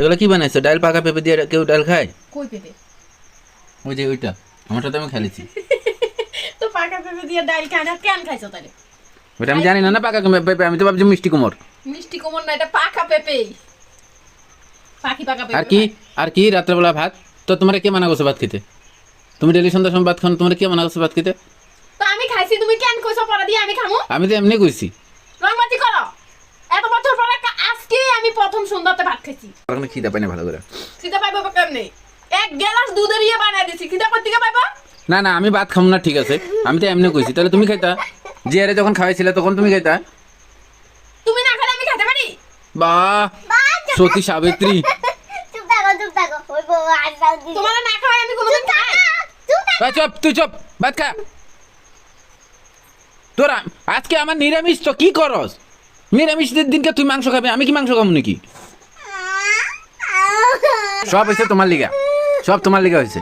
এগুলো কি বানাইছো? ডাল পাকা পেঁপে দিয়ে কেউ ডাল খায়? কই পেঁপে? ওই যে ওইটা আমারটা তো আমি খেলেছি। তো পাকা পেঁপে দিয়ে ডাল খায় না, কেন খাইছো তাহলে? ওটা আমি জানি না, না পাকা পেঁপে, আমি তো ভাবছি মিষ্টি কুমড়। মিষ্টি কুমড় না, এটা পাকা পেঁপে। পাখি পাকা পেঁপে। আর কি রাত্রেবেলা ভাত? তো তোমার কে মানা করছে ভাত খেতে? তুমি ডেলি সন্ধ্যার সময় ভাত খাও, তোমার কে মানা করছে ভাত খেতে? তো আমি খাইছি, তুমি কেন কইছো পরে দিয়ে আমি খামু? আমি তো এমনি কইছি। রংবাতি করো। এত বছর পরে আজকে আমি প্রথম সন্ধ্যাতে ভাত খাইছি। এখন খিদা পাই না ভালো করে। খিদা পাইবো কেমনে? এক গ্লাস দুধের ইয়ে বানাই দিছি, খিদা কোথা থেকে পাইবো? না না, আমি ভাত খাম না, ঠিক আছে, আমি তো এমনি কইছি। তাহলে তুমি খাইতা? জিয়ারে যখন খাওয়াইছিলে তখন তুমি খাইতা? তুমি না খেলে আমি খেতে পারি? বাহ, সতী সাবিত্রী। চুপ থাকো ওই বাবা আর দাও দি তোমার না খাওয়াই আমি কোনোদিন খাই? এই চুপ, তুই চুপ, ভাত খা। তোরা আজকে আমার নিরামিষ, তো কি করস? নিরামিষের দিনকে তুই মাংস খাবি, আমি কি মাংস খাবো নাকি? সব হয়েছে তোমার লিগা, সব তোমার লিগা হয়েছে।